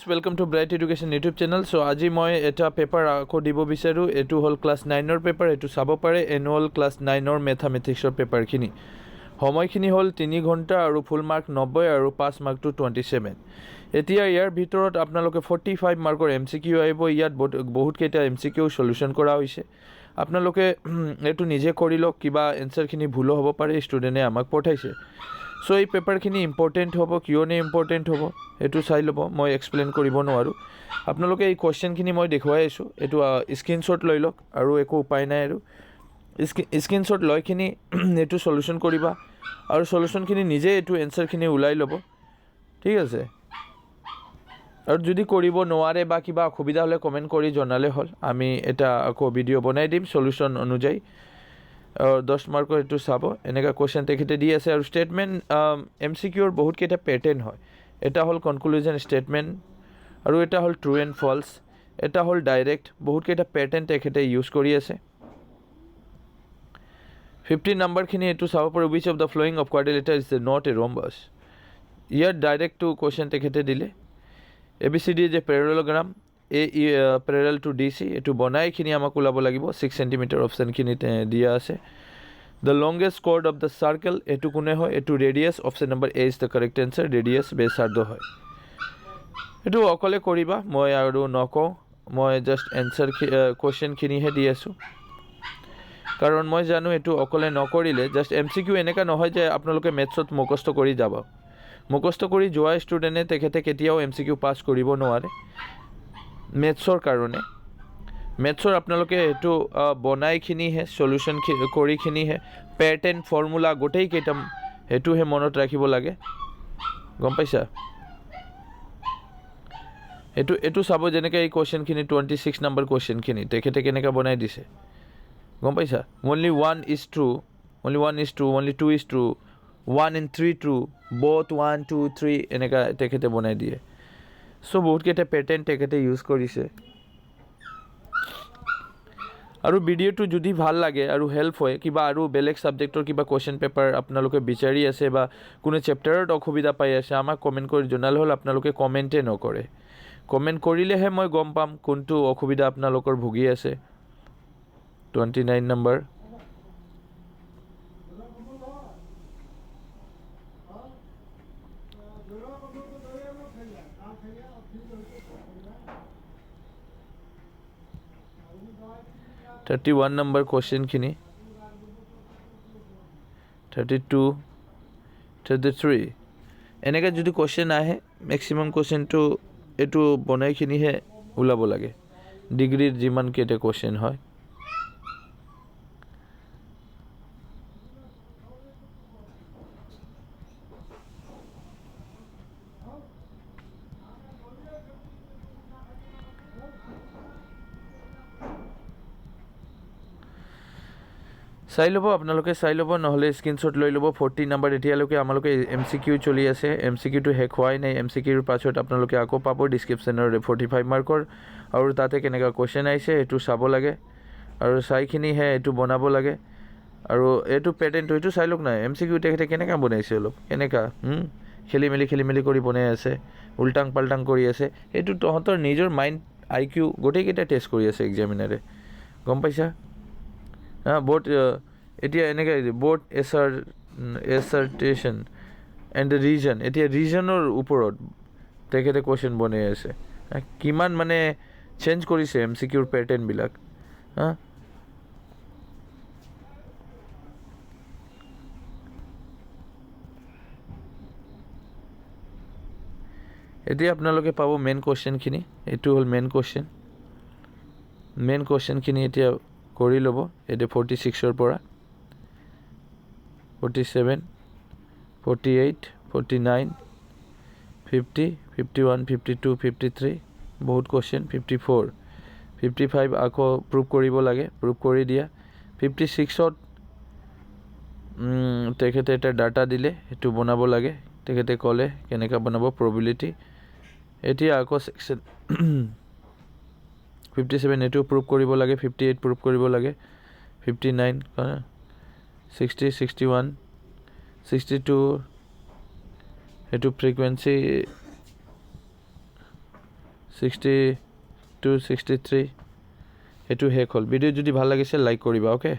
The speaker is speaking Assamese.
Welcome to Bright education YouTube channel. So आज मैं एटा पेपर आको দিব বিচাৰো। एटू हल क्लास 9 पेपर। एटू চাব পাৰে एनुअल क्लास 9 मैथमेटिक्सर पेपारखिनि। সময়খিনি হল 3 ঘণ্টা আৰু ফুল মাৰ্ক 90 আৰু 5 মাৰ্ক টু 27। এতিয়া ইয়াৰ ভিতৰত আপোনালোকে 45 মাৰ্কৰ এমসিকিউ আহিব। ইয়াত বহুত কেইটা এমসিকিউ সলিউশন কৰা হৈছে। আপোনালোকে এটু নিজে কৰি লওক, কিবা এনসাৰখিনি ভুল হ'ব পাৰে, ষ্টুডেণ্টে আমাক পঠাইছে। সো এই পেপাৰখিনি ইম্পৰ্টেণ্ট হ'ব, কিয়নে ইম্পৰ্টেণ্ট হ'ব এইটো চাই ল'ব। মই এক্সপ্লেইন কৰিব নোৱাৰোঁ। আপোনালোকে এই কুৱেশ্যনখিনি মই দেখুৱাই আছোঁ, এইটো স্ক্ৰীনশ্বট লৈ লওক আৰু একো উপায় নাই। আৰু স্ক্ৰীনশ্বট লৈখিনি এইটো সলিউশ্যন কৰিবা আৰু সলিউশ্যনখিনি নিজে এইটো এনচাৰখিনি ওলাই ল'ব, ঠিক আছে। আৰু যদি কৰিব নোৱাৰে বা কিবা অসুবিধা হ'লে কমেণ্ট কৰি জনালে হ'ল, আমি এটা আকৌ ভিডিঅ' বনাই দিম সলিউশ্যন অনুযায়ী। 10 মাৰ্কৰ এইটো চাব, এনেকুৱা কুৱেশ্যন তেখেতে দি আছে। আৰু ষ্টেটমেণ্ট এমচিকিউৰ বহুত কেইটা পেটাৰ্ণ হয়। এটা হ'ল কনক্লুজন ষ্টেটমেণ্ট, আৰু এটা হ'ল ট্ৰু এণ্ড ফল্ছ, এটা হ'ল ডাইৰেক্ট। বহুত কেইটা পেটাৰ্ণ তেখেতে ইউজ কৰি আছে। 15 নম্বৰখিনি এইটো চাব পাৰে, which of the following of quadrilateral is not a rhombus. ইয়াত ডাইৰেক্টটো কুৱেশ্যন তেখেতে দিলে। ABCD যে পেৰেলগ্ৰাম, পেৰেল টু DC, এইটো বনাই এইখিনি আমাক ওলাব লাগিব। 6 সেণ্টিমিটাৰ অপশ্যনখিনিত দিয়া আছে। The longest chord of the circle, এইটো কোনে হয়? এইটো radius. Option number A is the correct answer. Radius ব্যাসাৰ্ধ হয়। এইটো অকলে কৰিবা, মই আৰু নকওঁ। মই জাষ্ট এনচাৰ কুৱেশ্যনখিনিহে দি আছোঁ, কাৰণ মই জানো এইটো অকলে নকৰিলে জাষ্ট MCQ এনেকুৱা নহয় যে আপোনালোকে মেথছত মুখস্থ কৰি যাব। মুখস্থ কৰি যোৱা ষ্টুডেণ্টে তেখেতে কেতিয়াও MCQ পাছ কৰিব নোৱাৰে মেথছৰ কাৰণে। মেথছৰ আপোনালোকে এইটো বনাইখিনিহে, সলিউশ্যন কৰিখিনিহে, পেটাৰ্ণ ফৰ্মুলা গোটেইকেইটা সেইটোহে মনত ৰাখিব লাগে, গম পাইছা? এইটো চাব, যেনেকৈ এই কুৱেশ্যনখিনি 26 নম্বৰ কুৱেশ্যনখিনি তেখেতে কেনেকৈ বনাই দিছে, গম পাইছা? only 1 is true, only 1 is true, only 2 is true, 1 and 3 true, both 1 2 3 এনেকুৱা তেখেতে বনাই দিয়ে। চ' বহুত কেইটা পেটাৰ্ণ তেখেতে ইউজ কৰিছে। আৰু ভিডিঅ'টো যদি ভাল লাগে আৰু হেল্প হয়, কিবা আৰু বেলেগ ছাবজেক্টৰ কিবা কুৱেশ্যন পেপাৰ আপোনালোকে বিচাৰি আছে বা কোনো চেপ্টাৰত অসুবিধা পাই আছে, আমাক কমেণ্ট কৰি জনালে হ'ল। আপোনালোকে কমেণ্টে নকৰে। কমেণ্ট কৰিলেহে মই গম পাম কোনটো অসুবিধা আপোনালোকৰ ভুগি আছে। 29 নম্বৰ, (31 নম্বৰ কুৱেশ্যনখিনি, 32, 33 এনেকৈ যদি কুৱেশ্যন আহে, মেক্সিমাম কুৱেশ্যনটো এইটো বনাইখিনিহে ওলাব লাগে, ডিগ্ৰীৰ যিমান কেইটা কুৱেশ্যন হয়। চাই ল'ব, আপোনালোকে চাই ল'ব, নহ'লে স্ক্ৰীনশ্বট লৈ ল'ব। 40 নম্বৰ, এতিয়ালৈকে আমালোকে MCQ চলি আছে। MCQটো শেষ হোৱাই নাই। MCQৰ পাছত আপোনালোকে আকৌ পাব ডিছক্ৰিপশ্যনৰ 45 মাৰ্কৰ, আৰু তাতে কেনেকুৱা কুৱেশ্যন আহিছে এইটো চাব লাগে, আৰু চাইখিনিহে এইটো বনাব লাগে। আৰু এইটো পেটাৰ্ণটো এইটো চাই লওক নাই, MCQ তেখেতে কেনেকৈ বনাইছে, অলপ কেনেকুৱা খেলি মেলি কৰি বনাই আছে, উল্টাং পাল্টাং কৰি আছে। এইটো তহঁতৰ নিজৰ মাইণ্ড IQ গোটেইকেইটা টেষ্ট কৰি আছে এক্সামিনাৰে, গম পাইছা? বোৰ্ড এতিয়া এনেকৈ বোৰ্ড এছাৰ্টেশ্যন এণ্ড ৰিজন, এতিয়া ৰিজনৰ ওপৰত তেখেতে কুৱেশ্যন বনাই আছে। কিমান মানে চেঞ্জ কৰিছে MCQৰ পেটাৰ্ণবিলাক। এতিয়া আপোনালোকে পাব মেইন কুৱেশ্যনখিনি। এইটো হ'ল মেইন কুৱেশ্যনখিনি এতিয়া কৰি ল'ব। এতিয়া 46ৰ পৰা 47, 48, 49, 50, 51, 52, 53 বহুত কুৱেশ্যন, 54, 55 আকৌ প্ৰুভ কৰিব লাগে, প্ৰুভ কৰি দিয়া। 56ত তেখেতে এটা ডাটা দিলে, সেইটো বনাব লাগে। তেখেতে ক'লে কেনেকৈ বনাব প্ৰবিলিটি। এতিয়া আকৌ 57 এইটো প্ৰুভ কৰিব লাগে, 58 প্ৰুভ কৰিব লাগে, 59, 60, 61, 62 এইটো ফ্ৰিকুৱেঞ্চি 62 63 এইটো শেষ হ'ল ভিডিঅ' যদি ভাল লাগিছে লাইক কৰিবা অ'কে